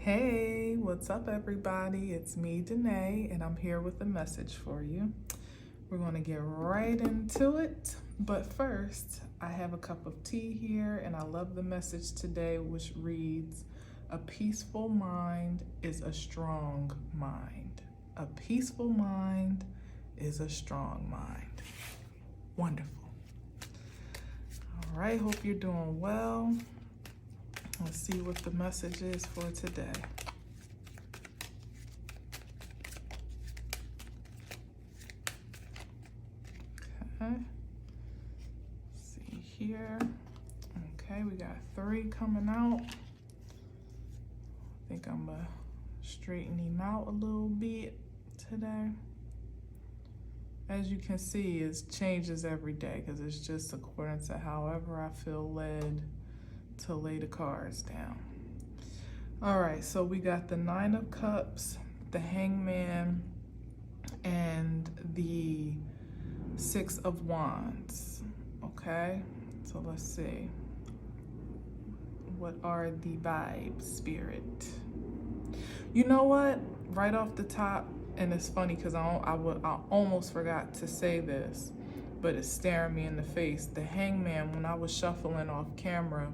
Hey, what's up, everybody? It's me, Danae, and I'm here with a message for you. We're going to get right into it, but first, I have a cup of tea here, and I love the message today, which reads, "A peaceful mind is a strong mind. A peaceful mind is a strong mind." Wonderful. All right, hope you're doing well. Let's see what the message is for today. Okay. Let's see here. Okay, we got 3 coming out. I think I'm gonna straighten him out a little bit today. As you can see, it changes every day because it's just according to however I feel led to lay the cards down. All right, so we got the 9 of Cups, the Hangman, and the 6 of Wands. Okay, so let's see. What are the vibes, Spirit? You know what? Right off the top, and it's funny because I almost forgot to say this, but it's staring me in the face. The Hangman, when I was shuffling off camera,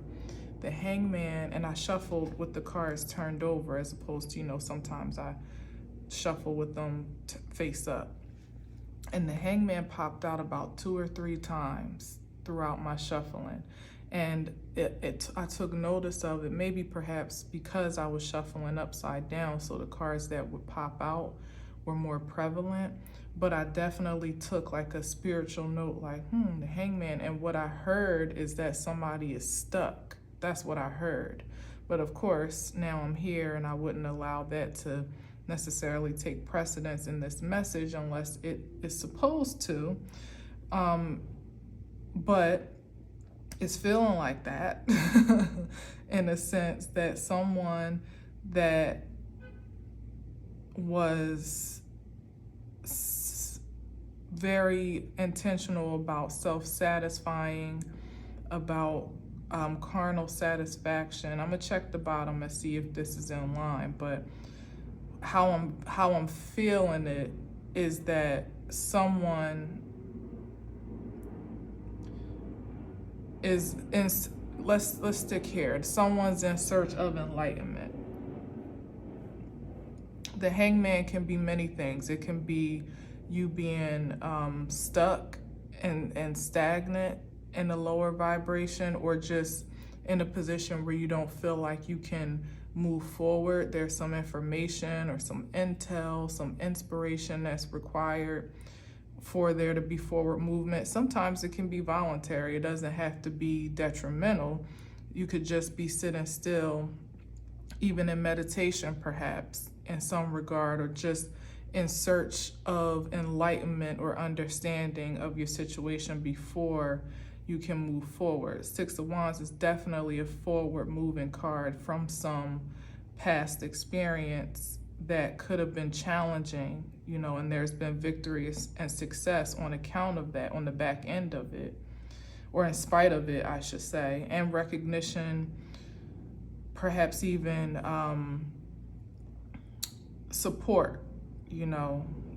the Hangman, and I shuffled with the cards turned over as opposed to, sometimes I shuffle with them face up. And the Hangman popped out about 2 or 3 times throughout my shuffling. And I took notice of it, maybe perhaps because I was shuffling upside down, so the cards that would pop out were more prevalent. But I definitely took like a spiritual note, like, the Hangman. And what I heard is that somebody is stuck. That's what I heard. But of course, now I'm here and I wouldn't allow that to necessarily take precedence in this message unless it is supposed to. But it's feeling like that in a sense that someone that was very intentional about self-satisfying, about carnal satisfaction. I'm gonna check the bottom and see if this is in line, but how I'm feeling it is that someone is in, let's stick here. Someone's in search of enlightenment. The Hangman can be many things. It can be you being stuck and stagnant in a lower vibration, or just in a position where you don't feel like you can move forward. There's some information or some intel, some inspiration that's required for there to be forward movement. Sometimes it can be voluntary. It doesn't have to be detrimental. You could just be sitting still, even in meditation perhaps, in some regard, or just in search of enlightenment or understanding of your situation before you can move forward. 6 of Wands is definitely a forward moving card from some past experience that could have been challenging, and there's been victory and success on account of that, on the back end of it, or in spite of it, I should say, and recognition, perhaps even support,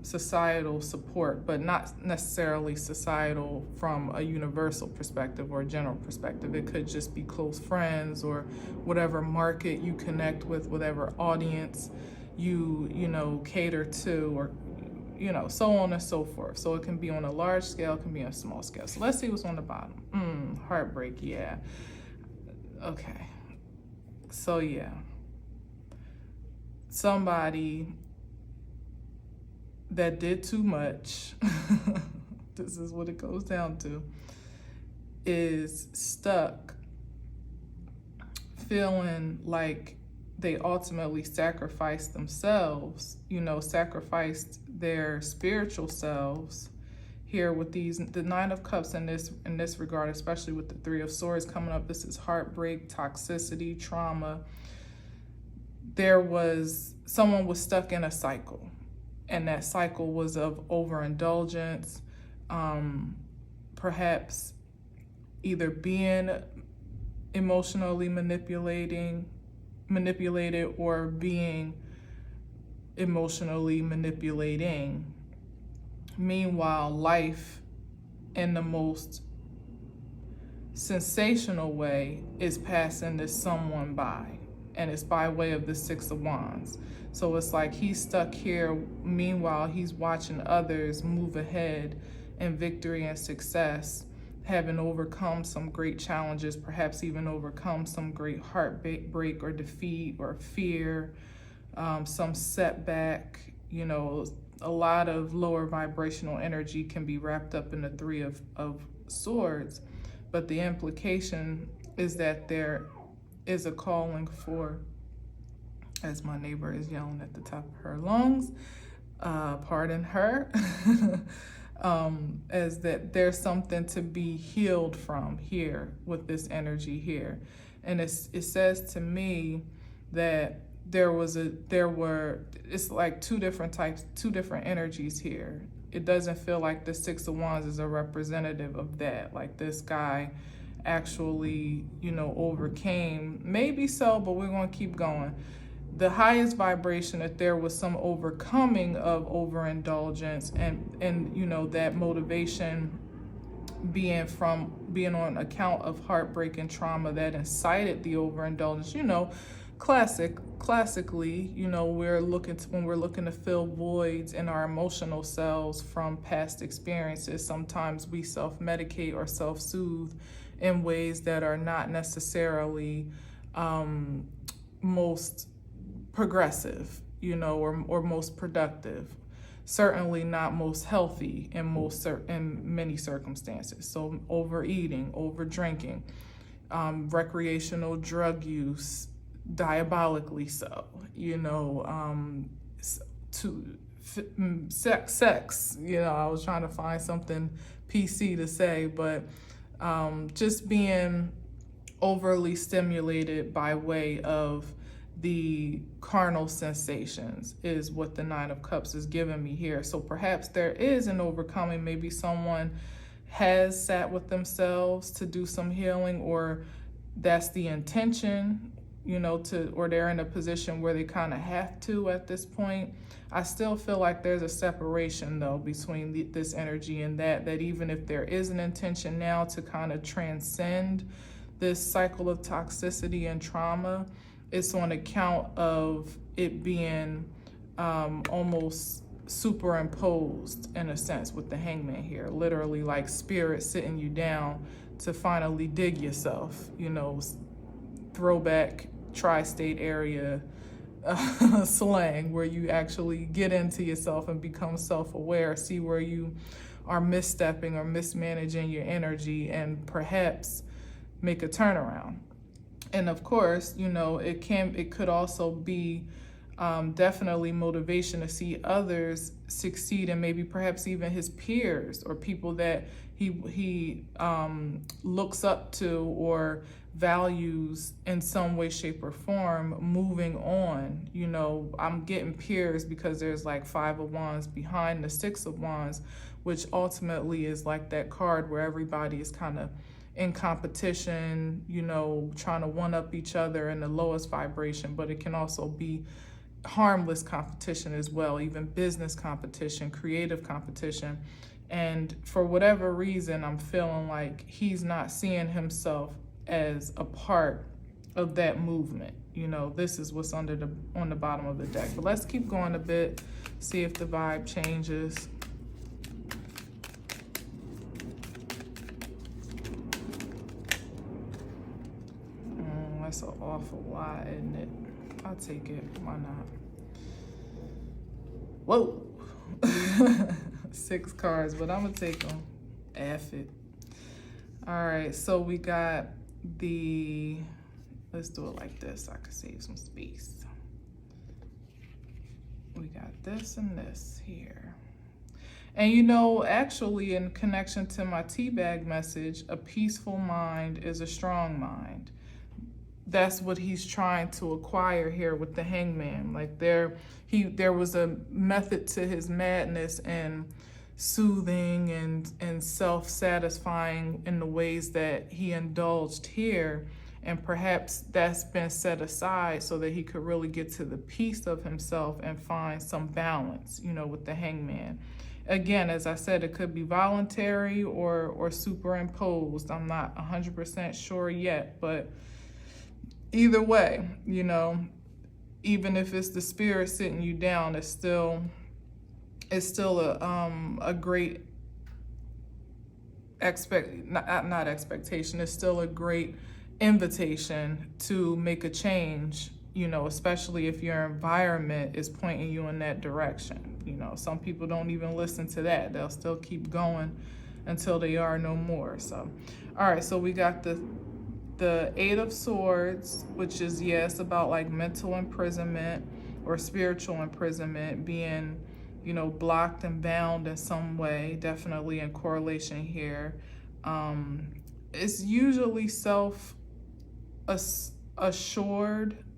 societal support, but not necessarily societal from a universal perspective or a general perspective. It could just be close friends or whatever market you connect with, whatever audience you cater to, or so on and so forth. So it can be on a large scale, it can be on a small scale. So let's see what's on the bottom. Heartbreak, yeah. Okay. So yeah. Somebody that did too much, this is what it goes down to, is stuck, feeling like they ultimately sacrificed themselves, sacrificed their spiritual selves here with the 9 of Cups in this regard, especially with the 3 of Swords coming up. This is heartbreak, toxicity, trauma. Someone was stuck in a cycle, and that cycle was of overindulgence, perhaps either being emotionally manipulating, manipulated or being emotionally manipulating. Meanwhile, life in the most sensational way is passing this someone by, and it's by way of the Six of Wands. So it's like he's stuck here. Meanwhile, he's watching others move ahead in victory and success, having overcome some great challenges, perhaps even overcome some great heartbreak or defeat or fear, some setback. You know, a lot of lower vibrational energy can be wrapped up in the Three of Swords, but the implication is that there is a calling for, as my neighbor is yelling at the top of her lungs, pardon her, as that there's something to be healed from here with this energy here. And it says to me that it's like two different energies here. It doesn't feel like the Six of Wands is a representative of that. Like this guy actually, you know, overcame. Maybe so, but we're going to keep going. The highest vibration, that there was some overcoming of overindulgence and you know, that motivation being on account of heartbreak and trauma that incited the overindulgence. You know, classically, you know, when we're looking to fill voids in our emotional selves from past experiences, sometimes we self-medicate or self-soothe in ways that are not necessarily most progressive, you know, or most productive. Certainly not most healthy in many circumstances. So overeating, over drinking, recreational drug use, diabolically so, you know, sex, you know, I was trying to find something PC to say, but just being overly stimulated by way of the carnal sensations is what the Nine of Cups is giving me here. So perhaps there is an overcoming. Maybe someone has sat with themselves to do some healing, or that's the intention, you know, or they're in a position where they kind of have to at this point. I still feel like there's a separation though between this energy and that even if there is an intention now to kind of transcend this cycle of toxicity and trauma, it's on account of it being almost superimposed in a sense with the Hangman here, literally like spirit sitting you down to finally dig yourself, you know, throwback tri-state area slang, where you actually get into yourself and become self-aware, see where you are misstepping or mismanaging your energy, and perhaps make a turnaround. And of course, you know, it could also be definitely motivation to see others succeed, and maybe perhaps even his peers or people that he looks up to or values in some way, shape, or form moving on. You know, I'm getting peers because there's like Five of Wands behind the Six of Wands, which ultimately is like that card where everybody is kind of in competition, you know, trying to one-up each other in the lowest vibration, but it can also be harmless competition as well, even business competition, creative competition. And for whatever reason, I'm feeling like he's not seeing himself as a part of that movement. You know, this is what's on the bottom of the deck. But let's keep going a bit, see if the vibe changes. That's an awful lot, isn't it? I'll take it. Why not? Whoa. 6 cards, but I'm gonna take them. F it. All right, so we got let's do it like this so I can save some space. We got this and this here. And you know, actually in connection to my teabag message, a peaceful mind is a strong mind. That's what he's trying to acquire here with the Hangman. Like there was a method to his madness and soothing and self-satisfying in the ways that he indulged here. And perhaps that's been set aside so that he could really get to the peace of himself and find some balance, with the hangman. Again, as I said, it could be voluntary or superimposed. I'm not 100% sure yet, but either way, even if it's the spirit sitting you down, it's still a great not expectation. It's still a great invitation to make a change, especially if your environment is pointing you in that direction. Some people don't even listen to that. They'll still keep going until they are no more. So, all right, so we got the Eight of Swords, which is, yes, about like mental imprisonment or spiritual imprisonment, being, blocked and bound in some way, definitely in correlation here. It's usually self-assured.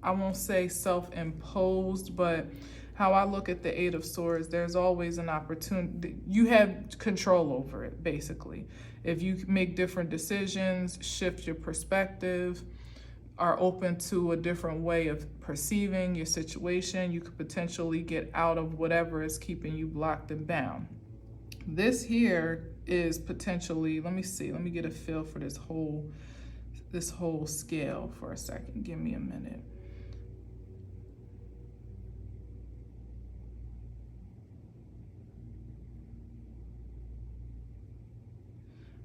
I won't say self-imposed, but how I look at the Eight of Swords, there's always an opportunity. You have control over it, basically. If you make different decisions, shift your perspective, are open to a different way of perceiving your situation, you could potentially get out of whatever is keeping you blocked and bound. This here is potentially, let me get a feel for this whole scale for a second. Give me a minute.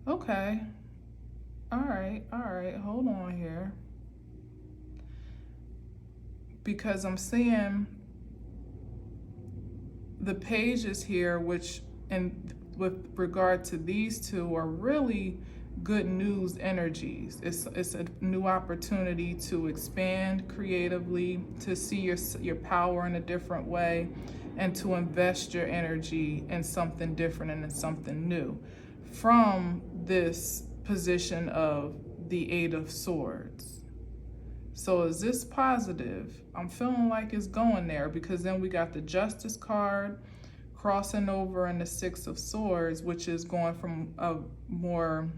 Okay. All right. Hold on here. Because I'm seeing the pages here, which, and with regard to these two, are really good news energies. It's a new opportunity to expand creatively, to see your power in a different way, and to invest your energy in something different and in something new from this position of the Eight of Swords. So is this positive? I'm feeling like it's going there, because then we got the Justice card crossing over in the Six of Swords, which is going from a more,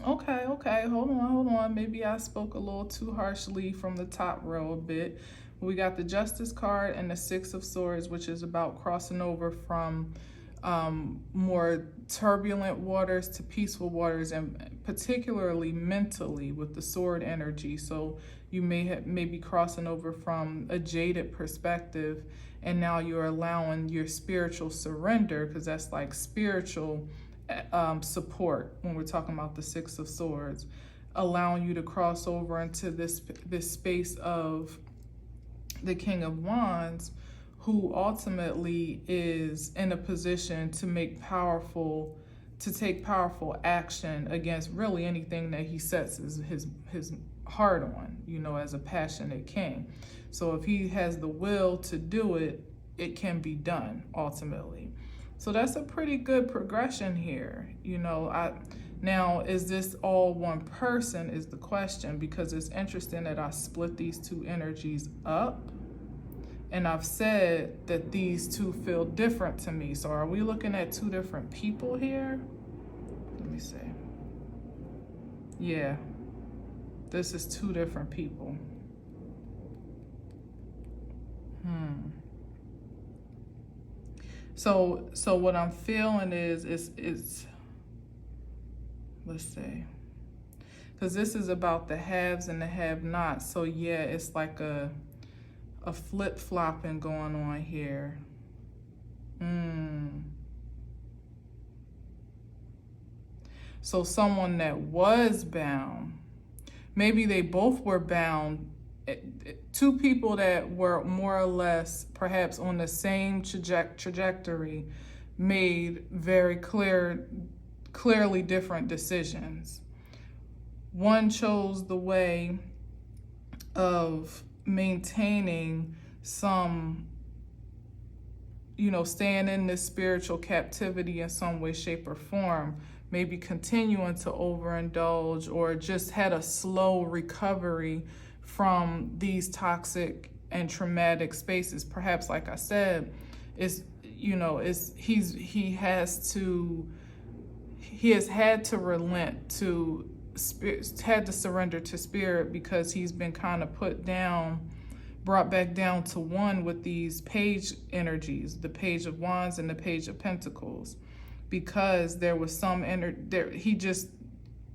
okay, hold on. Maybe I spoke a little too harshly from the top row a bit. We got the Justice card and the Six of Swords, which is about crossing over from more turbulent waters to peaceful waters, and particularly mentally with the sword energy. So you may be crossing over from a jaded perspective, and now you're allowing your spiritual surrender, because that's like spiritual support when we're talking about the Six of Swords, allowing you to cross over into this space of the King of Wands, who ultimately is in a position to take powerful action against really anything that he sets his heart on, as a passionate king. So if he has the will to do it, it can be done ultimately. So that's a pretty good progression here. Now, is this all one person is the question, because it's interesting that I split these two energies up. And I've said that these two feel different to me. So are we looking at two different people here? Let me see. Yeah, this is two different people. So what I'm feeling is let's see. Because this is about the haves and the have-nots. So yeah, it's like a flip-flopping going on here. So someone that was bound, maybe they both were bound, two people that were more or less perhaps on the same trajectory made very clearly different decisions. One chose the way of maintaining some, staying in this spiritual captivity in some way, shape, or form, maybe continuing to overindulge, or just had a slow recovery from these toxic and traumatic spaces. Perhaps, like I said, he has had to relent to spirit had to surrender to spirit, because he's been kind of brought back down to one with these page energies, the Page of Wands and the Page of Pentacles, because there was some there. He just,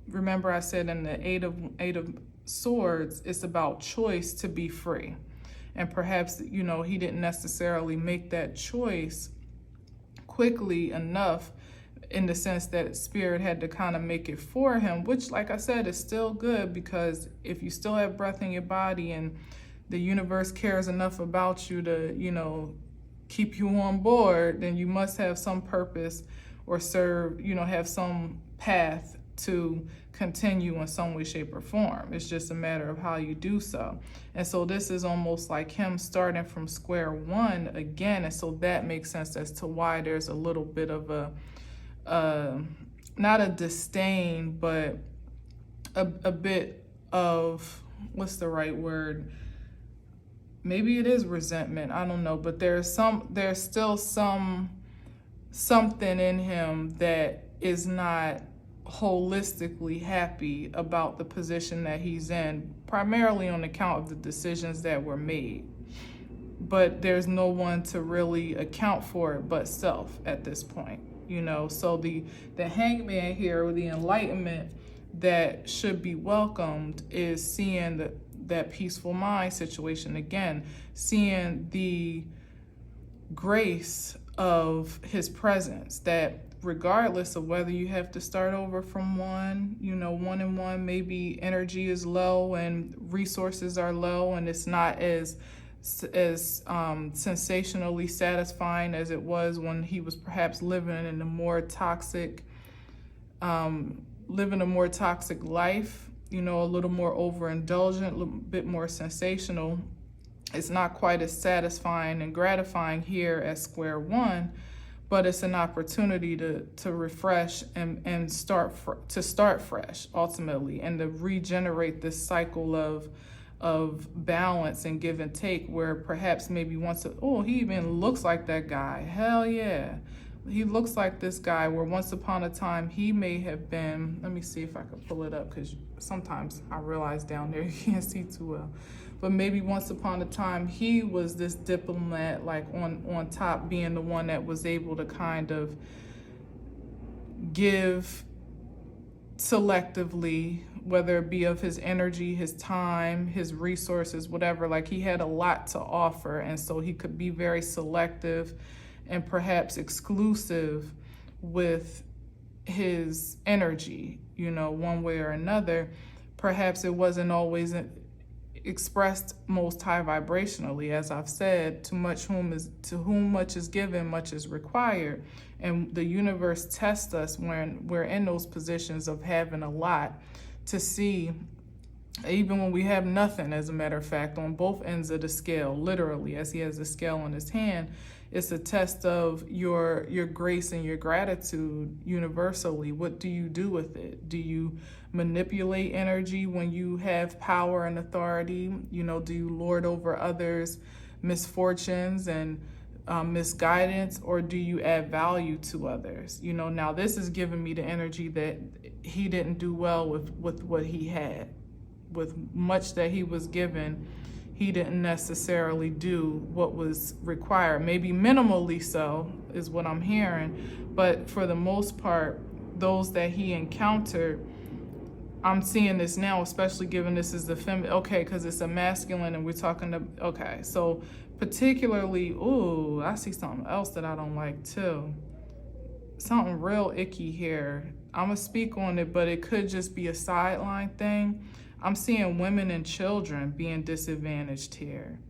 remember I said in the Eight of Swords, it's about choice to be free, and perhaps he didn't necessarily make that choice quickly enough, in the sense that spirit had to kind of make it for him, which, like I said, is still good, because if you still have breath in your body and the universe cares enough about you to, keep you on board, then you must have some purpose or serve, have some path to continue in some way, shape, or form. It's just a matter of how you do so. And so this is almost like him starting from square one again. And so that makes sense as to why there's a little bit of not a disdain, but a bit of, what's the right word? Maybe it is resentment. I don't know, but there's still something in him that is not holistically happy about the position that he's in, primarily on account of the decisions that were made. But there's no one to really account for it but self at this point, So the Hangman here, or the enlightenment that should be welcomed, is seeing that peaceful mind situation again, seeing the grace of his presence, that regardless of whether you have to start over from one and one, maybe energy is low and resources are low, and it's not as sensationally satisfying as it was when he was perhaps living a more toxic life, a little more overindulgent, a little bit more sensational. It's not quite as satisfying and gratifying here at square one, but it's an opportunity to refresh and start fresh ultimately, and to regenerate this cycle of balance and give and take, where perhaps maybe he even looks like that guy. Hell yeah. He looks like this guy, where once upon a time he may have been, let me see if I can pull it up, because sometimes I realize down there you can't see too well. But maybe once upon a time he was this diplomat, like on top, being the one that was able to kind of give selectively, whether it be of his energy, his time, his resources, whatever. Like, he had a lot to offer, and so he could be very selective and perhaps exclusive with his energy, one way or another. Perhaps it wasn't always expressed most high vibrationally. As I've said, to whom much is given, much is required. And the universe tests us when we're in those positions of having a lot, to see, even when we have nothing, as a matter of fact, on both ends of the scale, literally, as he has the scale in his hand, it's a test of your grace and your gratitude universally. What do you do with it? Do you manipulate energy when you have power and authority? Do you lord over others' misfortunes and misguidance, or do you add value to others? Now this is giving me the energy that he didn't do well with what he had. With much that he was given, he didn't necessarily do what was required. Maybe minimally so, is what I'm hearing. But for the most part, those that he encountered, I'm seeing this now, especially given this is the feminine. Okay, because it's a masculine and we're talking to, okay. So particularly, ooh, I see something else that I don't like too. Something real icky here. I'm going to speak on it, but it could just be a sideline thing. I'm seeing women and children being disadvantaged here.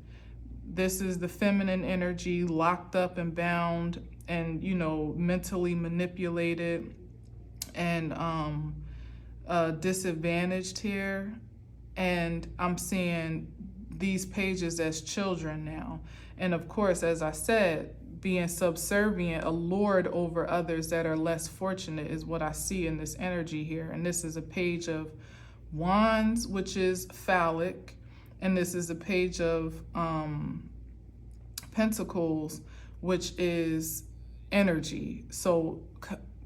This is the feminine energy locked up and bound and, mentally manipulated and disadvantaged here. And I'm seeing these pages as children now. And of course, as I said, being subservient, a lord over others that are less fortunate, is what I see in this energy here. And this is a page of Wands, which is phallic, and this is a page of Pentacles, which is energy. So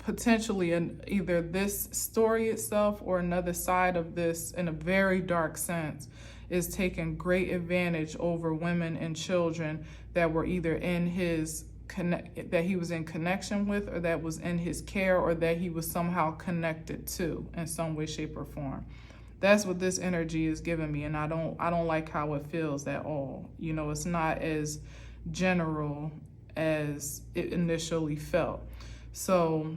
potentially either this story itself or another side of this, in a very dark sense, is taking great advantage over women and children that were either in his that he was in connection with, or that was in his care, or that he was somehow connected to in some way, shape, or form. That's what this energy is giving me, and I don't like how it feels at all. You know, it's not as general as it initially felt. So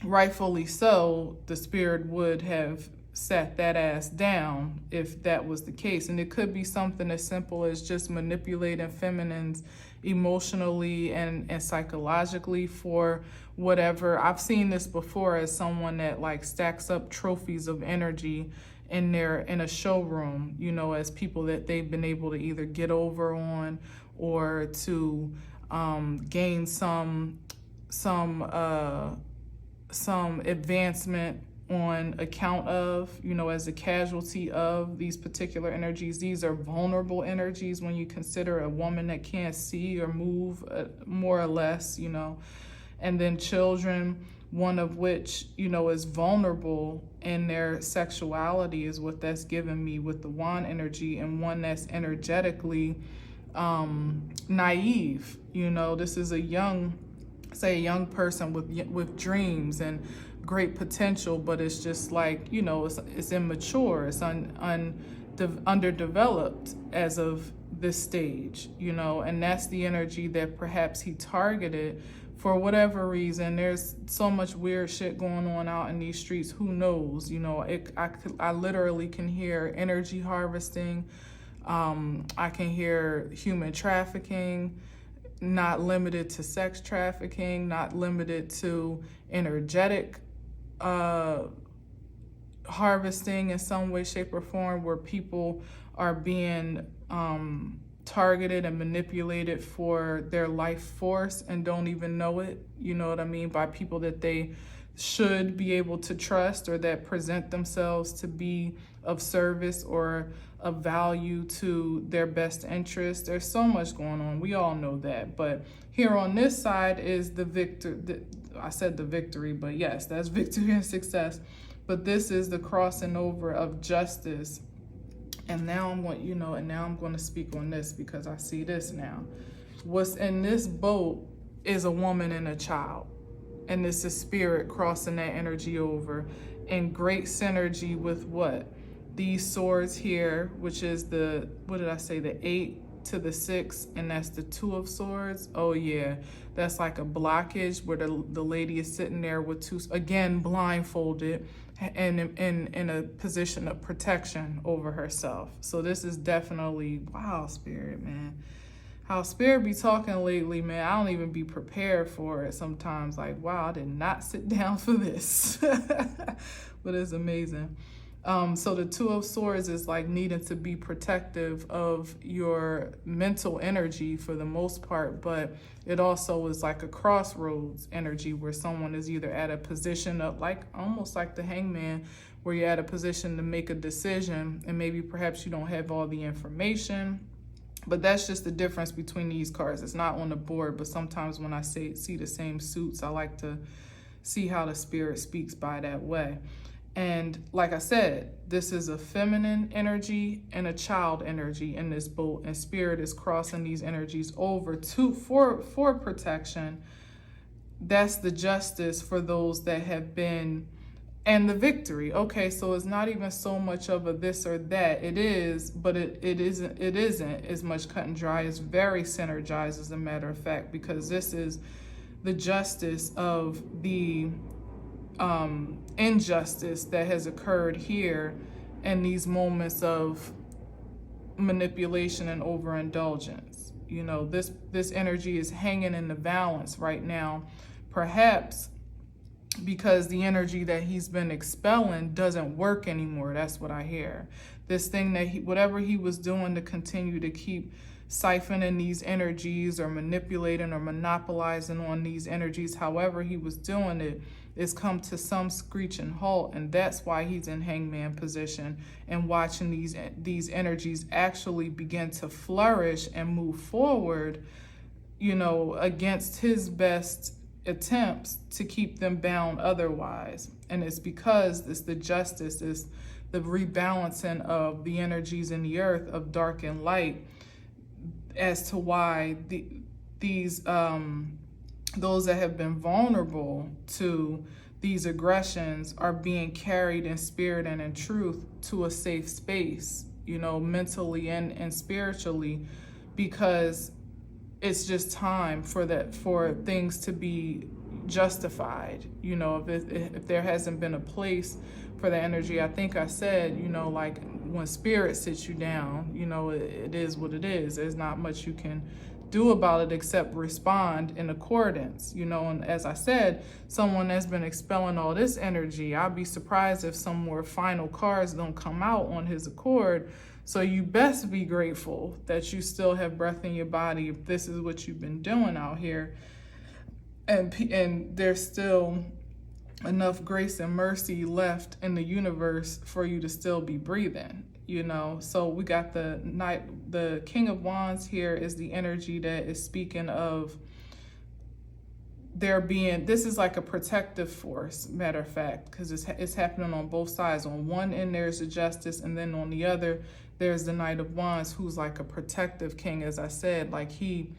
rightfully so, the spirit would have sat that ass down if that was the case. And it could be something as simple as just manipulating feminines emotionally and psychologically for whatever. I've seen this before as someone that like stacks up trophies of energy in a showroom, you know, as people that they've been able to either get over on or to gain some advancement on account of, you know, as a casualty of these particular energies. These are vulnerable energies when you consider a woman that can't see or move, more or less, you know. And then children, one of which, you know, is vulnerable in their sexuality, is what that's given me with the wand energy, and one that's energetically naive. You know, this is a young person with dreams and great potential, but it's just like, you know, it's immature, it's underdeveloped as of this stage, you know. And that's the energy that perhaps he targeted for whatever reason. There's so much weird shit going on out in these streets. Who knows? You know, I literally can hear energy harvesting. I can hear human trafficking, not limited to sex trafficking, not limited to energetic harvesting in some way, shape, or form, where people are being targeted and manipulated for their life force and don't even know it, you know what I mean, by people that they should be able to trust, or that present themselves to be of service or of value to their best interest. There's so much going on. We all know that. But here on this side is the I said the victory, but yes, that's victory and success. But this is the crossing over of justice. And now I'm going to speak on this because I see this now. What's in this boat is a woman and a child. And this is spirit crossing that energy over in great synergy with what? These swords here, which is the 8 to the 6, and that's the 2 of swords. Oh yeah, that's like a blockage where the lady is sitting there with two, again, blindfolded and in a position of protection over herself. So this is definitely, wow, spirit, man. How spirit be talking lately, man. I don't even be prepared for it sometimes. Like, wow, I did not sit down for this. But it's amazing. So the 2 of swords is like needing to be protective of your mental energy for the most part, but it also is like a crossroads energy where someone is either at a position of, like, almost like the hangman, where you're at a position to make a decision, and maybe perhaps you don't have all the information. But that's just the difference between these cards. It's not on the board, but sometimes when I see the same suits, I like to see how the spirit speaks by that way. And like I said, this is a feminine energy and a child energy in this boat, and spirit is crossing these energies over for protection. That's the justice for those that have been, and the victory. Okay, so it's not even so much of a this or that. It is, but it isn't as much cut and dry. It's very synergized, as a matter of fact, because this is the justice of the injustice that has occurred here in these moments of manipulation and overindulgence. You know, this energy is hanging in the balance right now, perhaps because the energy that he's been expelling doesn't work anymore. That's what I hear. This thing that whatever he was doing to continue to keep siphoning these energies or manipulating or monopolizing on these energies, however he was doing it, is come to some screeching halt. And that's why he's in hangman position and watching these energies actually begin to flourish and move forward, you know, against his best attempts to keep them bound otherwise. And it's because it's the justice, it's the rebalancing of the energies in the earth of dark and light, as to why these those that have been vulnerable to these aggressions are being carried in spirit and in truth to a safe space, you know, mentally and spiritually, because it's just time for things to be justified. You know, if there hasn't been a place for the energy, I think I said, you know, like when spirit sits you down, you know, it is what it is. There's not much you can do about it except respond in accordance, you know. And as I said, someone that's been expelling all this energy, I'd be surprised if some more final cards don't come out on his accord. So you best be grateful that you still have breath in your body if this is what you've been doing out here, and there's still enough grace and mercy left in the universe for you to still be breathing, you know. So we got the King of Wands here is the energy that is speaking of there being, this is like a protective force, matter of fact, because it's happening on both sides. On one end there's the justice, and then on the other there's the Knight of Wands, who's like a protective king. As I said, like he's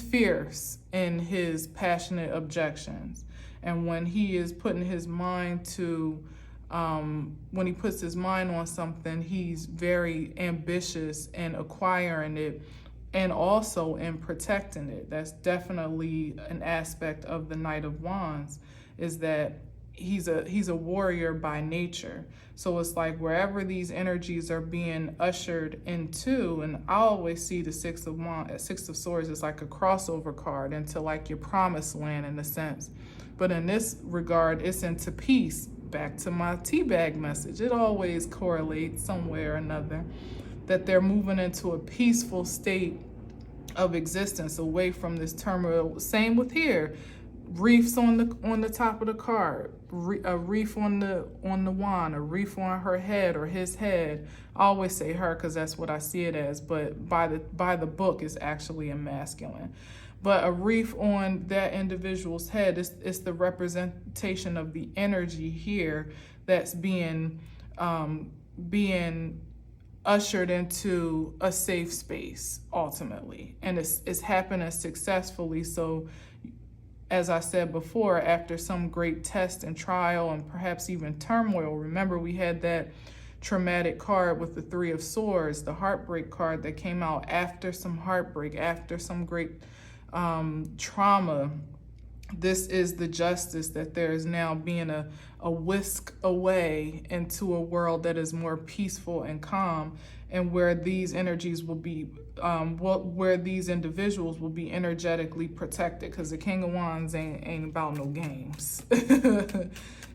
fierce in his passionate objections, and when he is putting his mind to when he puts his mind on something, he's very ambitious in acquiring it and also in protecting it. That's definitely an aspect of the Knight of Wands, is that he's a warrior by nature. So it's like wherever these energies are being ushered into, and I always see the Six of Swords as like a crossover card into like your promised land in a sense. But in this regard, it's into peace. Back to my teabag message. It always correlates somewhere or another, that they're moving into a peaceful state of existence, away from this turmoil. Same with here. Reefs on the top of the card, a reef on the wand, a reef on her head or his head. I always say her because that's what I see it as, but by the book it's actually a masculine. But a reef on that individual's head is the representation of the energy here that's being ushered into a safe space ultimately, and it's happening successfully. So as I said before, after some great test and trial and perhaps even turmoil, remember we had that traumatic card with the Three of Swords, the heartbreak card that came out after some heartbreak, after some great trauma. This is the justice, that there is now being a whisk away into a world that is more peaceful and calm, and where these energies will be, where these individuals will be energetically protected, because the King of Wands ain't about no games.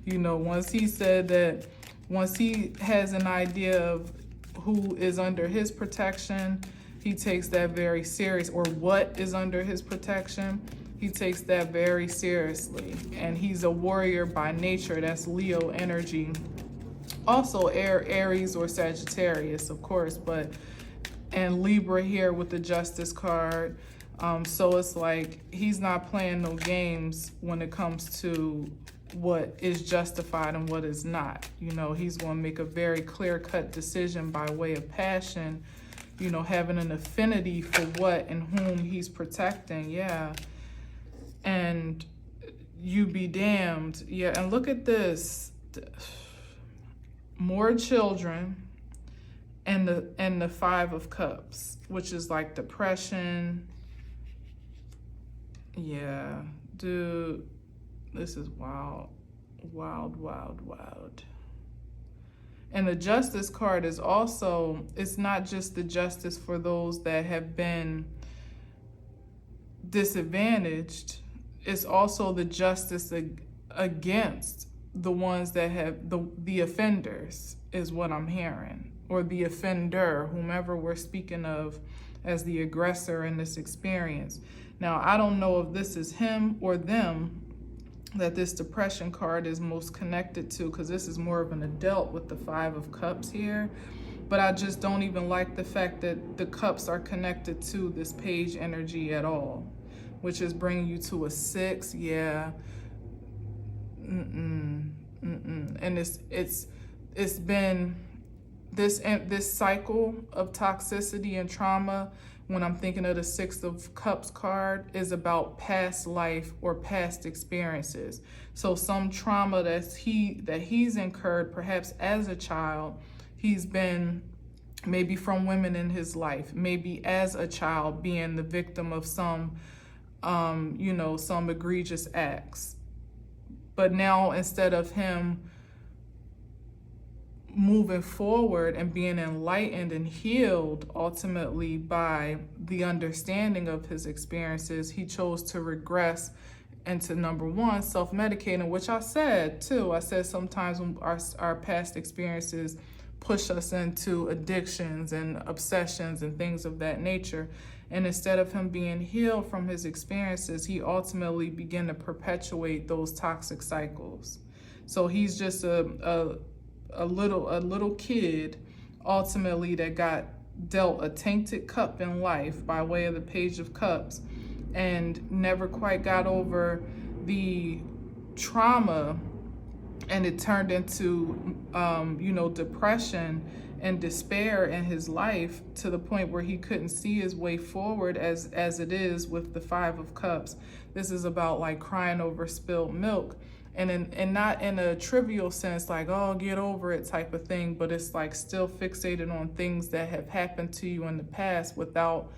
You know, once he said that, once he has an idea of who is under his protection, he takes that very serious, or what is under his protection. He takes that very seriously, and he's a warrior by nature. That's Leo energy. Also Aries or Sagittarius, of course, and Libra here with the Justice card. So it's like he's not playing no games when it comes to what is justified and what is not. You know, he's going to make a very clear-cut decision by way of passion, you know, having an affinity for what and whom he's protecting. Yeah. And you be damned. Yeah, and look at this. More children, and the Five of Cups, which is like depression. Yeah, dude, this is wild. Wild, wild, wild. And the Justice card is also, it's not just the justice for those that have been disadvantaged, it's also the justice against the ones that have the offenders, is what I'm hearing, or the offender, whomever we're speaking of as the aggressor in this experience. Now, I don't know if this is him or them that this depression card is most connected to, because this is more of an adult with the Five of Cups here. But I just don't even like the fact that the cups are connected to this page energy at all. which is bringing you to a 6. Yeah. And it's been this cycle of toxicity and trauma. When I'm thinking of the 6 of Cups card, is about past life or past experiences. So some trauma that he's incurred, perhaps as a child, he's been maybe from women in his life, maybe as a child being the victim of some, some egregious acts. But now, instead of him moving forward and being enlightened and healed ultimately by the understanding of his experiences, he chose to regress into, number one, self-medicating, which I said too. I said sometimes when our past experiences push us into addictions and obsessions and things of that nature. And instead of him being healed from his experiences, he ultimately began to perpetuate those toxic cycles. So he's just a little kid ultimately that got dealt a tainted cup in life by way of the Page of Cups, and never quite got over the trauma, and it turned into depression and despair in his life, to the point where he couldn't see his way forward, as it is with the 5 of Cups. This is about like crying over spilled milk. And not in a trivial sense, like, oh, get over it type of thing, but it's like still fixated on things that have happened to you in the past without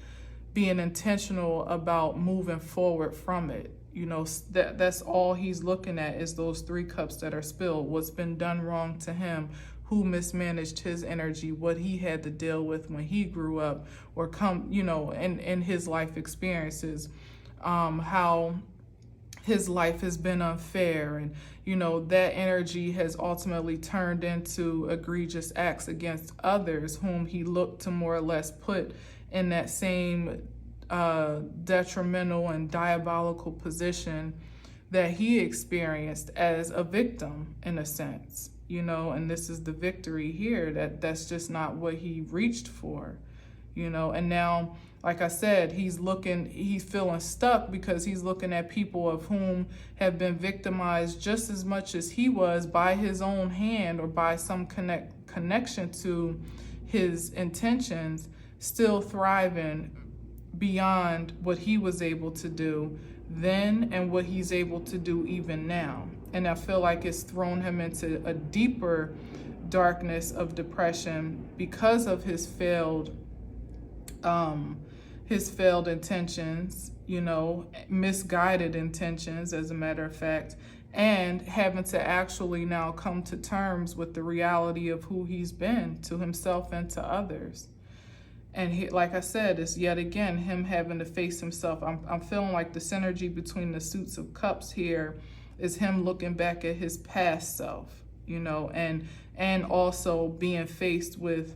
being intentional about moving forward from it. That's all he's looking at, is those 3 cups that are spilled, what's been done wrong to him, who mismanaged his energy, what he had to deal with when he grew up, or in his life experiences, how his life has been unfair, and that energy has ultimately turned into egregious acts against others whom he looked to more or less put in that same detrimental and diabolical position that he experienced as a victim, in a sense. And this is the victory here, that's just not what he reached for. And now, like I said, he's feeling stuck because he's looking at people of whom have been victimized just as much as he was by his own hand, or by some connection to his intentions, still thriving beyond what he was able to do then and what he's able to do even now. And I feel like it's thrown him into a deeper darkness of depression because of his failed intentions, misguided intentions, as a matter of fact, and having to actually now come to terms with the reality of who he's been to himself and to others. And like I said, it's yet again him having to face himself. I'm feeling like the synergy between the Suits of Cups here is him looking back at his past self, and also being faced with,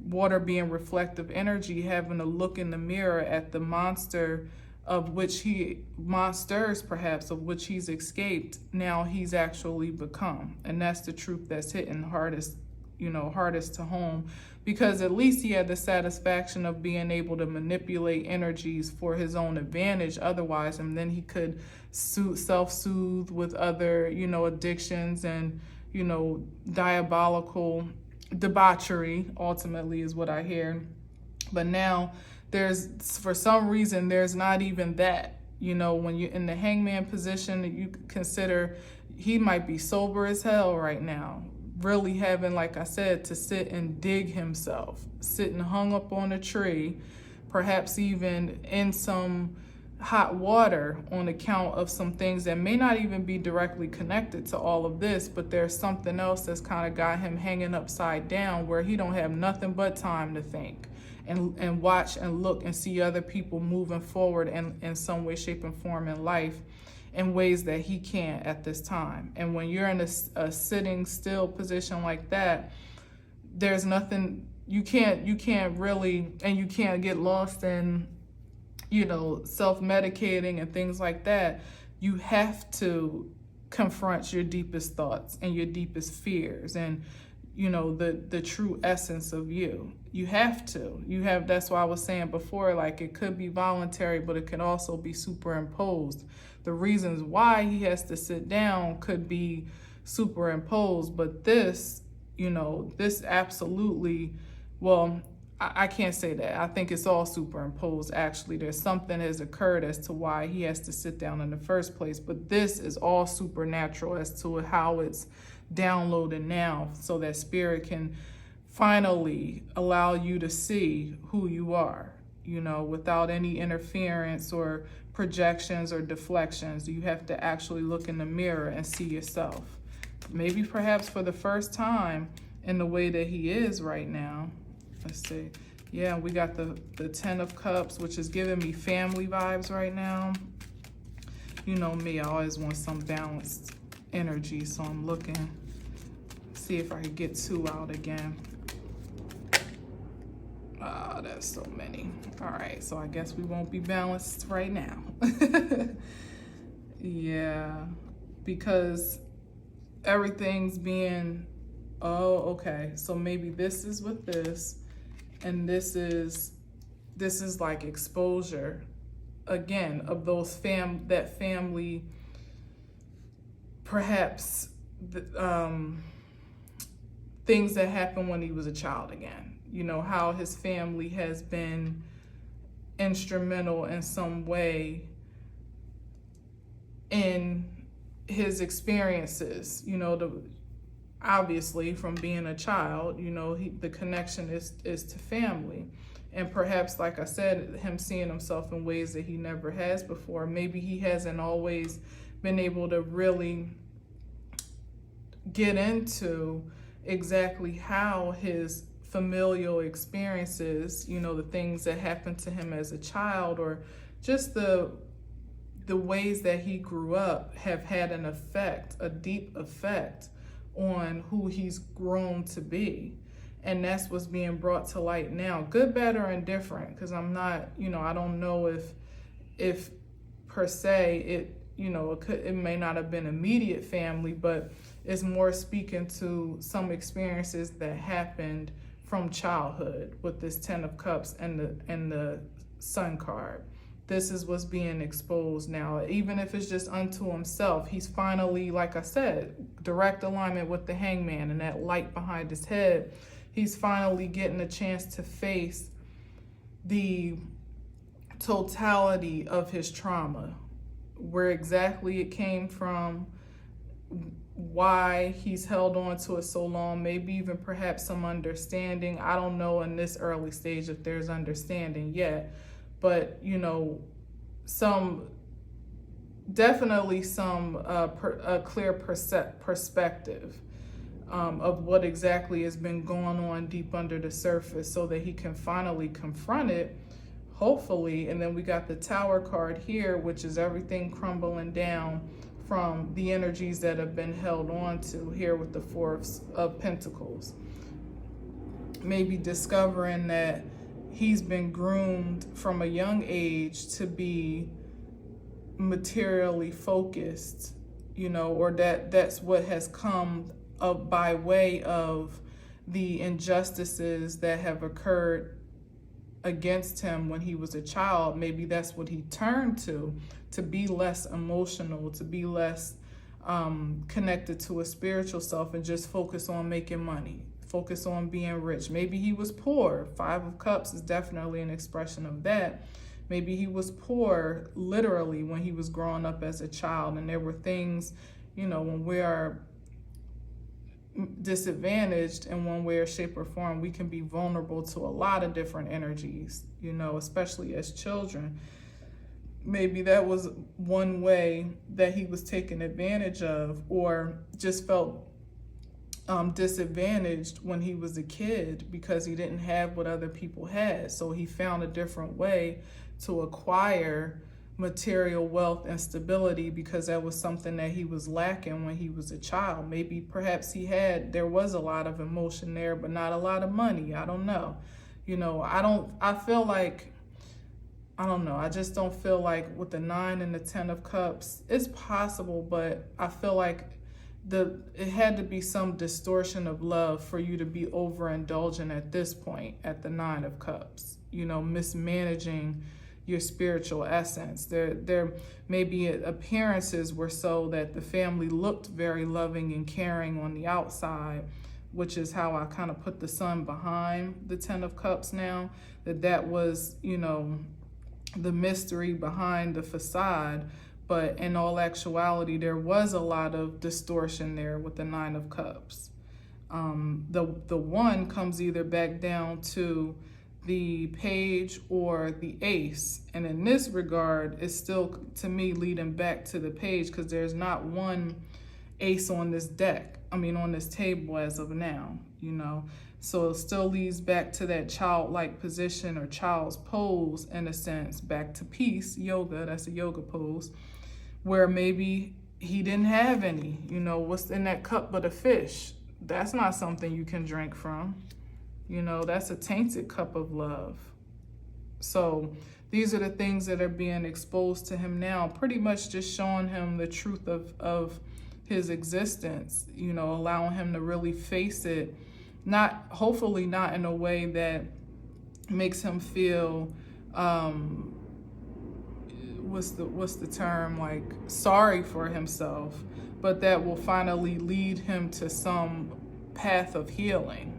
water being reflective energy, having to look in the mirror at the monsters perhaps of which he's escaped, now he's actually become. And that's the truth that's hitting hardest to home, because at least he had the satisfaction of being able to manipulate energies for his own advantage otherwise, and then he could self-soothe with other, addictions and, diabolical debauchery, ultimately, is what I hear. But now for some reason, there's not even that. When you're in the hangman position, you consider he might be sober as hell right now, really having, like I said, to sit and dig himself, sitting hung up on a tree, perhaps even in some hot water on account of some things that may not even be directly connected to all of this, but there's something else that's kind of got him hanging upside down, where he don't have nothing but time to think and watch and look and see other people moving forward in some way, shape, and form in life in ways that he can't at this time. And when you're in a sitting still position like that, there's nothing, you can't really, and you can't get lost in, self-medicating and things like that. You have to confront your deepest thoughts and your deepest fears and, the true essence of you. You have to. That's why I was saying before, like it could be voluntary, but it can also be superimposed. The reasons why he has to sit down could be superimposed, but this, this absolutely, well, I can't say that. I think it's all superimposed, actually. There's something has occurred as to why he has to sit down in the first place, but this is all supernatural as to how it's downloaded now so that spirit can finally allow you to see who you are, without any interference or projections or deflections. You have to actually look in the mirror and see yourself. Maybe perhaps for the first time in the way that he is right now. Let's see. Yeah, we got the 10 of Cups, which is giving me family vibes right now. You know me, I always want some balanced energy, so I'm looking. See if I can get 2 out again. Ah, that's so many. All right, so I guess we won't be balanced right now. Yeah, because everything's being, oh, okay. So maybe this is with this, and this is like exposure again of those that family, perhaps things that happened when he was a child again. How his family has been instrumental in some way in his experiences, obviously from being a child, the connection is to family. And perhaps, like I said, him seeing himself in ways that he never has before. Maybe he hasn't always been able to really get into exactly how his familial experiences, the things that happened to him as a child, or just the ways that he grew up have had an effect, a deep effect on who he's grown to be. And that's what's being brought to light now, good, bad, or indifferent, because I'm not, I don't know if per se it may not have been immediate family, but it's more speaking to some experiences that happened from childhood with this 10 of Cups and the Sun card. This is what's being exposed now. Even if it's just unto himself, he's finally, like I said, direct alignment with the Hangman and that light behind his head. He's finally getting a chance to face the totality of his trauma, where exactly it came from, why he's held on to it so long, maybe even perhaps some understanding. I don't know in this early stage if there's understanding yet, but definitely some a clear perspective of what exactly has been going on deep under the surface, so that he can finally confront it, hopefully. And then we got the Tower card here, which is everything crumbling down from the energies that have been held on to here with the 4 of Pentacles. Maybe discovering that he's been groomed from a young age to be materially focused, or that's what has come up by way of the injustices that have occurred against him when he was a child. Maybe that's what he turned to be less emotional, to be less connected to a spiritual self, and just focus on making money, focus on being rich. Maybe he was poor. 5 of Cups is definitely an expression of that. Maybe he was poor literally when he was growing up as a child, and there were things, when we are disadvantaged in one way or shape or form, we can be vulnerable to a lot of different energies, especially as children. Maybe that was one way that he was taken advantage of, or just felt disadvantaged when he was a kid because he didn't have what other people had. So he found a different way to acquire material wealth and stability, because that was something that he was lacking when he was a child. Maybe perhaps there was a lot of emotion there, but not a lot of money. I don't know. I just don't feel like with the 9 and the 10 of Cups, it's possible, but I feel like it had to be some distortion of love for you to be overindulgent at this point at the Nine of Cups, mismanaging your spiritual essence. There maybe appearances were so that the family looked very loving and caring on the outside, which is how I kind of put the Sun behind the Ten of Cups now, that was, the mystery behind the facade. But in all actuality, there was a lot of distortion there with the Nine of Cups. The one comes either back down to the Page or the Ace. And in this regard, it's still, to me, leading back to the Page, because there's not one Ace on this on this table as of now, So it still leads back to that childlike position or child's pose, in a sense, back to peace, yoga, that's a yoga pose, where maybe he didn't have any, what's in that cup but a fish? That's not something you can drink from. That's a tainted cup of love. So these are the things that are being exposed to him now, pretty much just showing him the truth of his existence, allowing him to really face it, hopefully not in a way that makes him feel, what's the term, like sorry for himself, but that will finally lead him to some path of healing,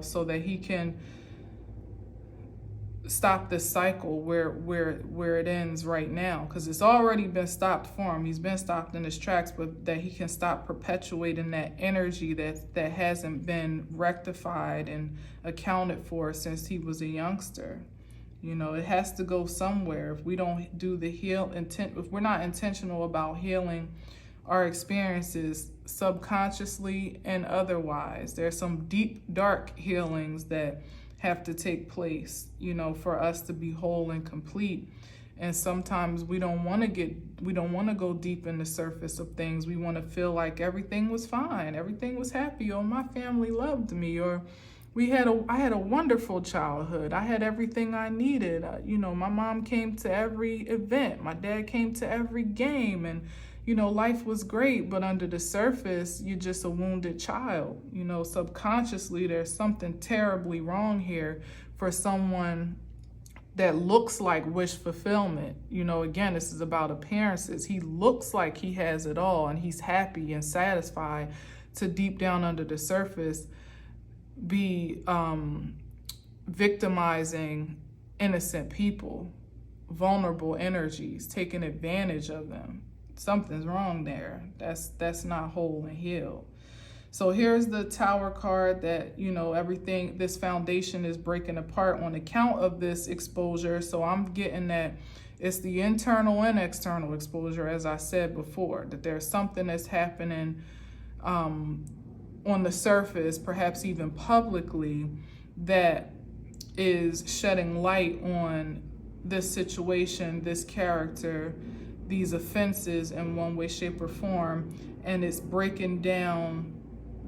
so that he can stop this cycle where it ends right now, because it's already been stopped for him. He's been stopped in his tracks, but that he can stop perpetuating that energy that hasn't been rectified and accounted for since he was a youngster. It has to go somewhere. If we don't do the if we're not intentional about healing our experiences subconsciously and otherwise, there's some deep, dark healings that have to take place, for us to be whole and complete. And sometimes we don't want to go deep in the surface of things. We want to feel like everything was fine, everything was happy, or my family loved me, or I had a wonderful childhood. I had everything I needed. My mom came to every event. My dad came to every game, and life was great. But under the surface, you're just a wounded child. Subconsciously, there's something terribly wrong here for someone that looks like wish fulfillment. Again, this is about appearances. He looks like he has it all and he's happy and satisfied, to deep down under the surface be victimizing innocent people, vulnerable energies, taking advantage of them. Something's wrong there. That's not whole and healed. So here's the Tower card that, everything, this foundation is breaking apart on account of this exposure. So I'm getting that it's the internal and external exposure, as I said before, that there's something that's happening on the surface, perhaps even publicly, that is shedding light on this situation, this character, these offenses in one way, shape, or form, and it's breaking down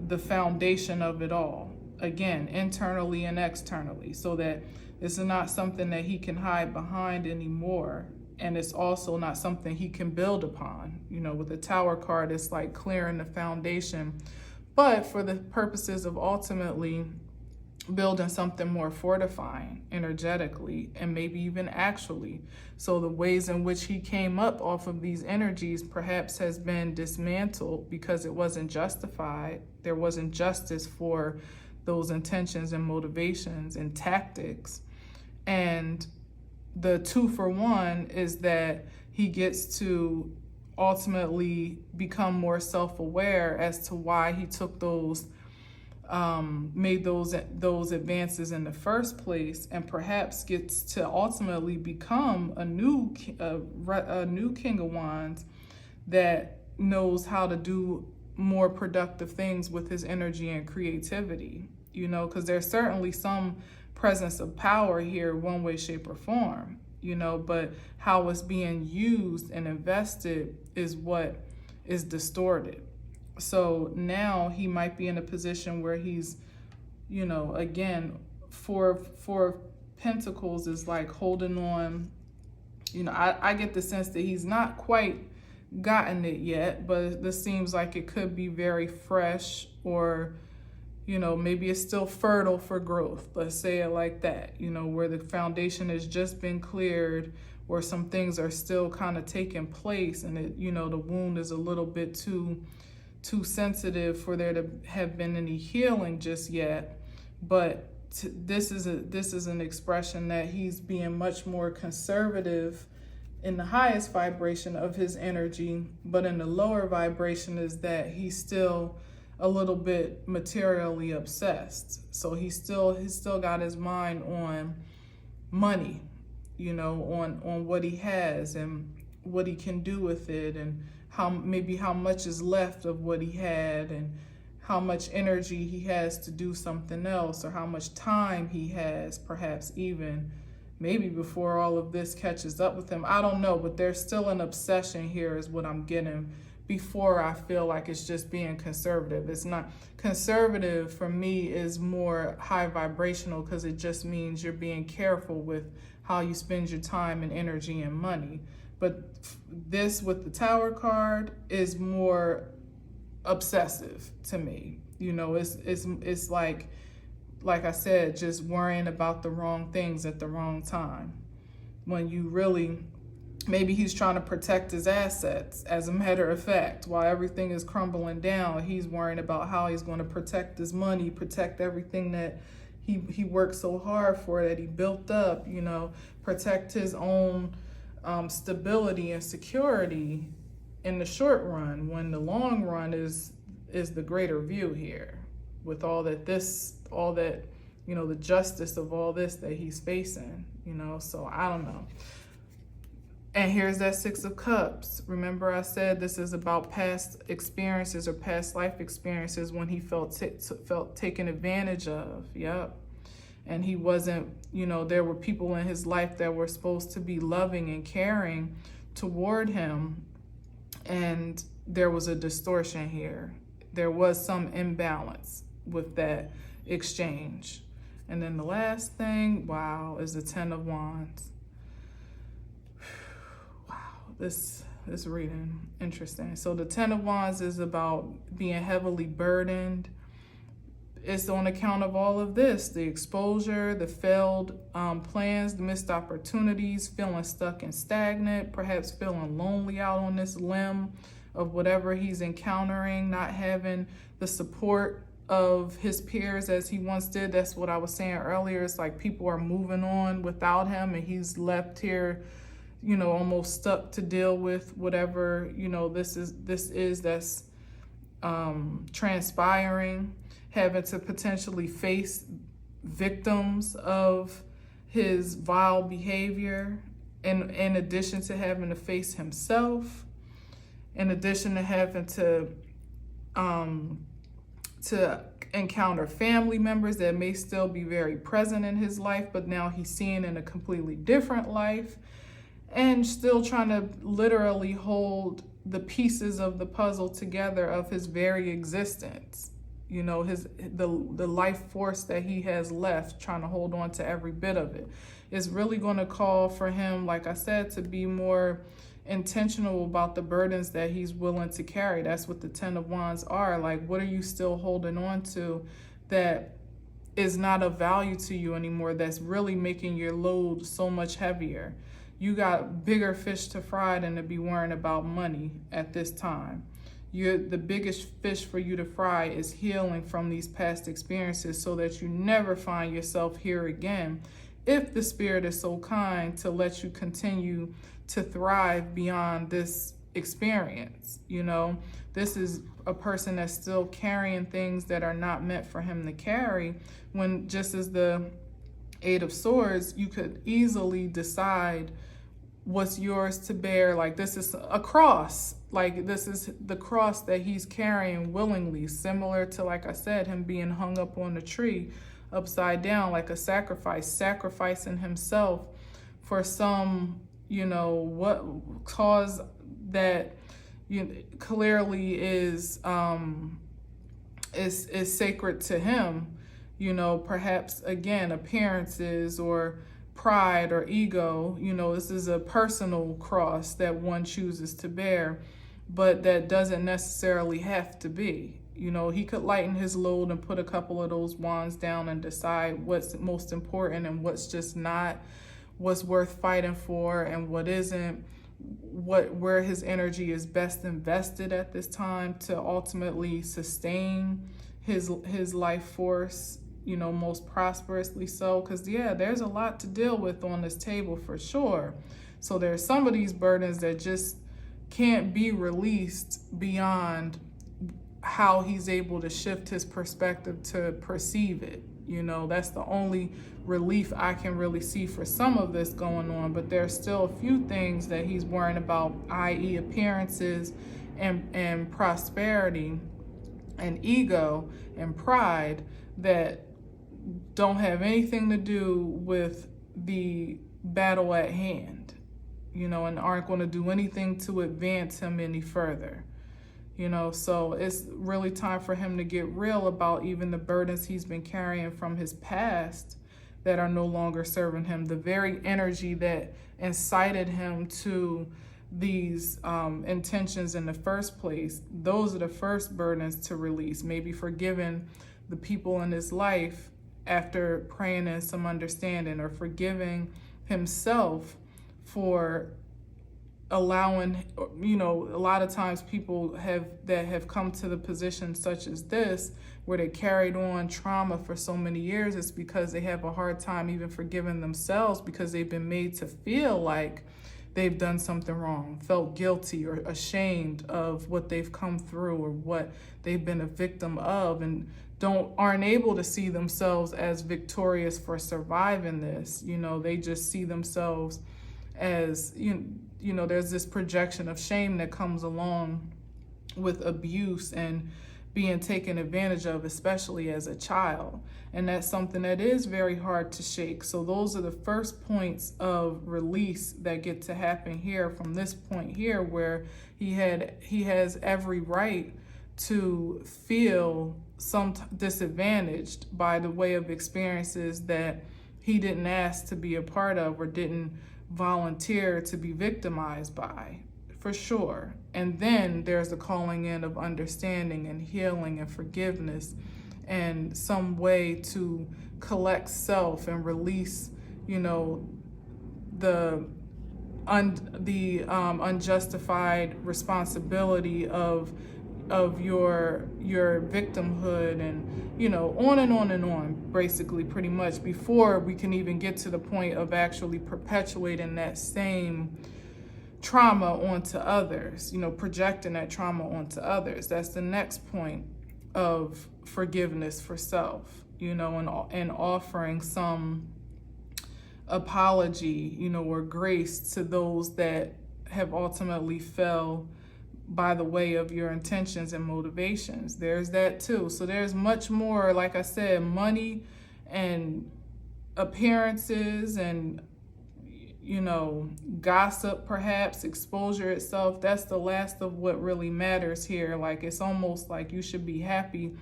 the foundation of it all, again, internally and externally, so that this is not something that he can hide behind anymore, and it's also not something he can build upon. With the Tower card, it's like clearing the foundation, but for the purposes of ultimately building something more fortifying energetically and maybe even actually. So the ways in which he came up off of these energies perhaps has been dismantled because it wasn't justified. There wasn't justice for those intentions and motivations and tactics. And the 2-for-1 is that he gets to ultimately become more self-aware as to why he took those made those advances in the first place, and perhaps gets to ultimately become a new King of Wands that knows how to do more productive things with his energy and creativity, because there's certainly some presence of power here, one way, shape, or form, but how it's being used and invested is what is distorted. So now he might be in a position where he's, again, Four Pentacles is like holding on. I get the sense that he's not quite gotten it yet, but this seems like it could be very fresh, or maybe it's still fertile for growth. Let's say it like that, where the foundation has just been cleared, or some things are still kind of taking place, and the wound is a little bit too sensitive for there to have been any healing just yet. But this is an expression that he's being much more conservative in the highest vibration of his energy, but in the lower vibration is that he's still a little bit materially obsessed. So he's still got his mind on money, on what he has and what he can do with it, and how much is left of what he had, and how much energy he has to do something else, or how much time he has, perhaps even maybe before all of this catches up with him. I don't know, but there's still an obsession here is what I'm getting, before I feel like it's just being conservative. It's not conservative. For me, is more high vibrational, because it just means you're being careful with how you spend your time and energy and money. But this with the Tower card is more obsessive to me. It's like I said, just worrying about the wrong things at the wrong time, when you really, maybe he's trying to protect his assets. As a matter of fact, while everything is crumbling down, he's worrying about how he's going to protect his money, protect everything that he worked so hard for, that he built up, protect his own stability and security in the short run, when the long run is the greater view here, with all that, the justice of all this that he's facing, so I don't know. And here's that Six of Cups. Remember I said this is about past experiences, or past life experiences, when he felt taken advantage of. Yep. And he wasn't, there were people in his life that were supposed to be loving and caring toward him, and there was a distortion here. There was some imbalance with that exchange. And then the last thing, wow, is the Ten of Wands. This reading, interesting. So the Ten of Wands is about being heavily burdened. It's on account of all of this, the exposure, the failed plans, the missed opportunities, feeling stuck and stagnant, perhaps feeling lonely out on this limb of whatever he's encountering, not having the support of his peers as he once did. That's what I was saying earlier. It's like people are moving on without him, and he's left here, almost stuck to deal with whatever, this is that's transpiring, having to potentially face victims of his vile behavior, and in addition to having to face himself, in addition to having to encounter family members that may still be very present in his life, but now he's seeing in a completely different life, and still trying to literally hold the pieces of the puzzle together of his very existence. The life force that he has left, trying to hold on to every bit of it, is really going to call for him, like I said, to be more intentional about the burdens that he's willing to carry. That's what the Ten of Wands are. Like, what are you still holding on to that is not of value to you anymore, that's really making your load so much heavier? You got bigger fish to fry than to be worrying about money at this time. The biggest fish for you to fry is healing from these past experiences, so that you never find yourself here again, if the Spirit is so kind to let you continue to thrive beyond this experience. This is a person that's still carrying things that are not meant for him to carry, when, just as the Eight of Swords, you could easily decide what's yours to bear. Like, this is a cross. Like, this is the cross that he's carrying willingly, similar to, like I said, him being hung up on the tree upside down, like a sacrificing himself for some, what cause that clearly is sacred to him. Perhaps again, appearances or pride or ego. This is a personal cross that one chooses to bear. but that doesn't necessarily have to be. You know, he could lighten his load and put a couple of those wands down and decide what's most important and what's just not, what's worth fighting for and what isn't, where his energy is best invested at this time to ultimately sustain his life force, you know, most prosperously so. Because yeah, there's a lot to deal with on this table for sure. So there's some of these burdens that just can't be released beyond how he's able to shift his perspective to perceive it. You know, that's the only relief I can really see for some of this going on. But there's still a few things that he's worrying about, i.e. appearances and prosperity and ego and pride, that don't have anything to do with the battle at hand, you know, and aren't going to do anything to advance him any further. You know, so it's really time for him to get real about even the burdens he's been carrying from his past that are no longer serving him. The very energy that incited him to these intentions in the first place, those are the first burdens to release. Maybe forgiving the people in his life after praying in some understanding, or forgiving himself for allowing, you know, a lot of times people have come to the position such as this, where they carried on trauma for so many years. It's because they have a hard time even forgiving themselves, because they've been made to feel like they've done something wrong, felt guilty or ashamed of what they've come through or what they've been a victim of, and aren't able to see themselves as victorious for surviving this. You know, they just see themselves as, you know, there's this projection of shame that comes along with abuse and being taken advantage of, especially as a child. And that's something that is very hard to shake. So those are the first points of release that get to happen here from this point here, where he has every right to feel disadvantaged by the way of experiences that he didn't ask to be a part of or didn't volunteer to be victimized by, for sure. And then there's the calling in of understanding and healing and forgiveness and some way to collect self and release, you know, the unjustified responsibility of your victimhood, and, you know, on and on and on, basically, pretty much, before we can even get to the point of actually perpetuating that same trauma onto others, you know, projecting that trauma onto others. That's the next point of forgiveness for self, you know, and offering some apology, you know, or grace to those that have ultimately fell by the way of your intentions and motivations. There's that too. So there's much more, like I said, money and appearances and, you know, gossip, perhaps, exposure itself. That's the last of what really matters here. Like, it's almost like you should be happy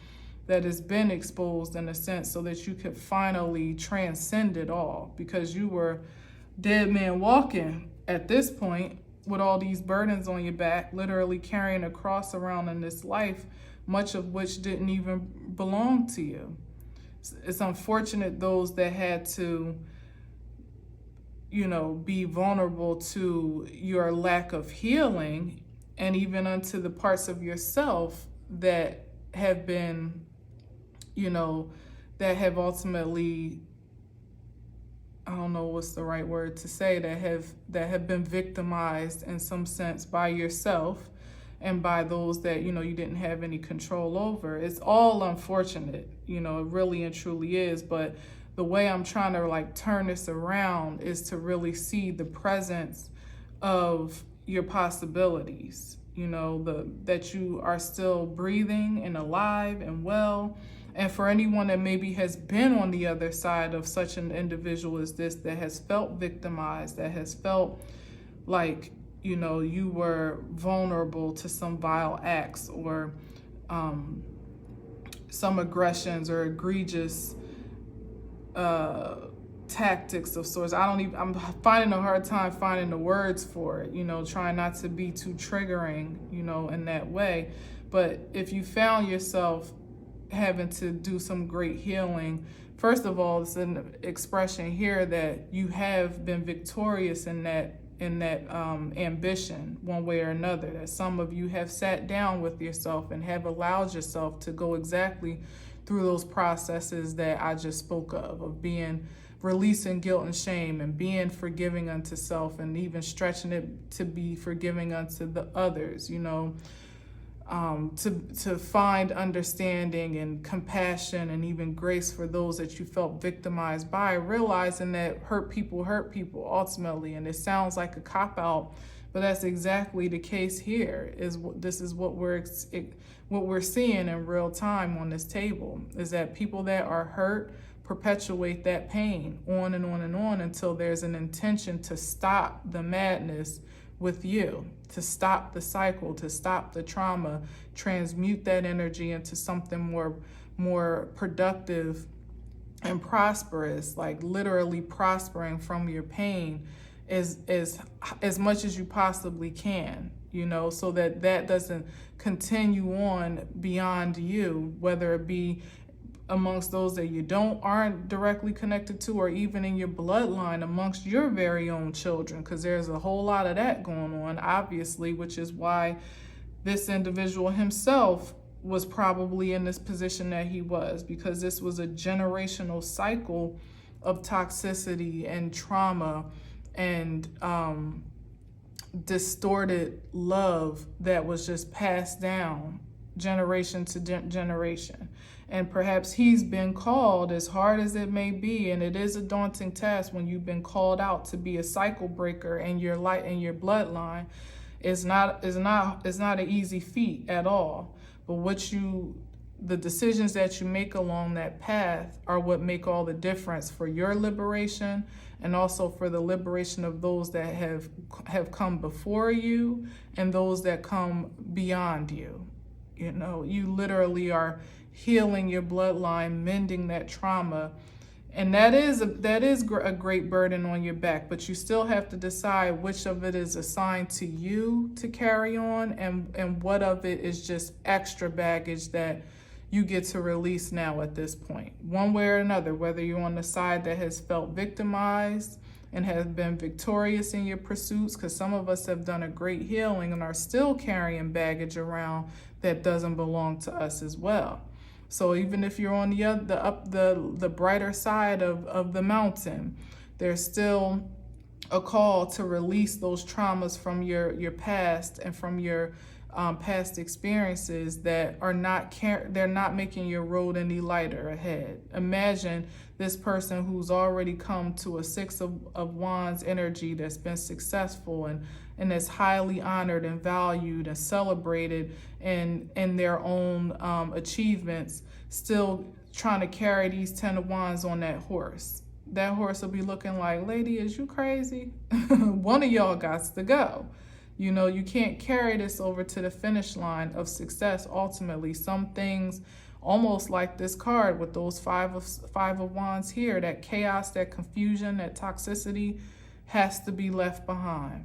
that it's been exposed, in a sense, so that you could finally transcend it all, because you were dead man walking at this point with all these burdens on your back, literally carrying a cross around in this life, much of which didn't even belong to you. It's unfortunate those that had to, you know, be vulnerable to your lack of healing, and even unto the parts of yourself that have been, you know, that have ultimately, I don't know what's the right word to say, that have been victimized in some sense by yourself and by those that, you know, you didn't have any control over. It's all unfortunate, you know, it really and truly is. But the way I'm trying to like turn this around is to really see the presence of your possibilities, you know, that you are still breathing and alive and well. And for anyone that maybe has been on the other side of such an individual as this, that has felt victimized, that has felt like, you know, you were vulnerable to some vile acts or some aggressions or egregious tactics of sorts. I'm finding a hard time finding the words for it, trying not to be too triggering, in that way. But if you found yourself having to do some great healing, first of all, it's an expression here that you have been victorious in that ambition, one way or another, that some of you have sat down with yourself and have allowed yourself to go exactly through those processes that I just spoke of being releasing guilt and shame and being forgiving unto self, and even stretching it to be forgiving unto the others, to find understanding and compassion and even grace for those that you felt victimized by, realizing that hurt people ultimately. And it sounds like a cop-out, but that's exactly the case here. This is what we're seeing in real time on this table, is that people that are hurt perpetuate that pain on and on and on until there's an intention to stop the madness with you, to stop the cycle, to stop the trauma, transmute that energy into something more productive and prosperous, like literally prospering from your pain as much as you possibly can, so that doesn't continue on beyond you, whether it be amongst those that you aren't directly connected to, or even in your bloodline amongst your very own children, because there's a whole lot of that going on, obviously, which is why this individual himself was probably in this position that he was, because this was a generational cycle of toxicity and trauma and distorted love that was just passed down generation to generation. And perhaps he's been called, as hard as it may be, and it is a daunting task when you've been called out to be a cycle breaker in your light and your bloodline. It's not an easy feat at all. But the decisions that you make along that path are what make all the difference for your liberation, and also for the liberation of those that have come before you and those that come beyond you. You literally are healing your bloodline, mending that trauma. And that is a great burden on your back, but you still have to decide which of it is assigned to you to carry on, and what of it is just extra baggage that you get to release now at this point. One way or another, whether you're on the side that has felt victimized and has been victorious in your pursuits, because some of us have done a great healing and are still carrying baggage around that doesn't belong to us as well. So even if you're on the brighter side of the mountain, there's still a call to release those traumas from your past and from your past experiences that they're not making your road any lighter ahead. Imagine this person who's already come to a Six of Wands energy, that's been successful and that's highly honored and valued and celebrated in their own achievements, still trying to carry these 10 of Wands on that horse. That horse will be looking like, lady, is you crazy? One of y'all got to go. You can't carry this over to the finish line of success ultimately. Some things, almost like this card with those five of Wands here, that chaos, that confusion, that toxicity has to be left behind.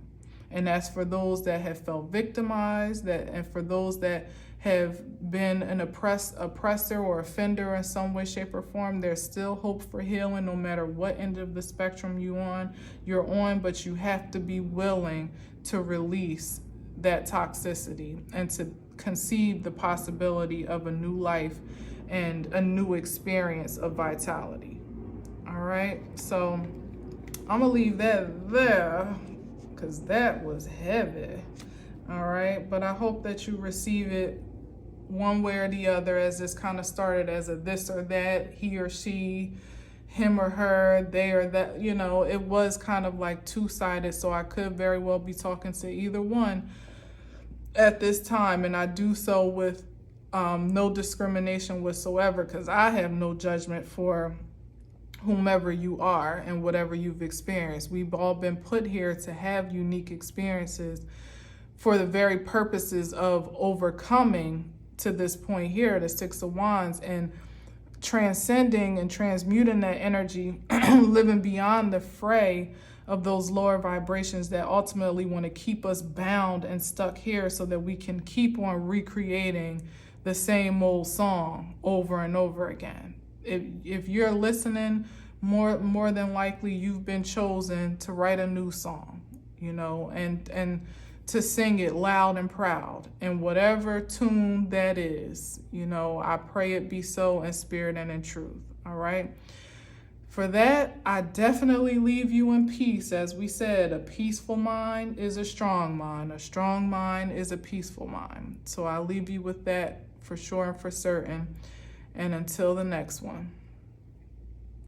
And that's for those that have felt victimized, and for those that have been an oppressor or offender in some way, shape, or form. There's still hope for healing no matter what end of the spectrum you're on, but you have to be willing to release that toxicity and to conceive the possibility of a new life and a new experience of vitality. All right, so I'm gonna leave that there because that was heavy. All right, but I hope that you receive it one way or the other, as this kind of started as a this or that, he or she, him or her, they or that, it was kind of like two-sided, so I could very well be talking to either one at this time, and I do so with no discrimination whatsoever, because I have no judgment for whomever you are and whatever you've experienced. We've all been put here to have unique experiences for the very purposes of overcoming to this point here, the Six of Wands, and transcending and transmuting that energy, living beyond the fray of those lower vibrations that ultimately want to keep us bound and stuck here so that we can keep on recreating the same old song over and over again. If you're listening, more than likely you've been chosen to write a new song, and to sing it loud and proud in whatever tune that is. I pray it be so in spirit and in truth. All right. For that, I definitely leave you in peace. As we said, a peaceful mind is a strong mind. A strong mind is a peaceful mind. So I leave you with that for sure and for certain. And until the next one.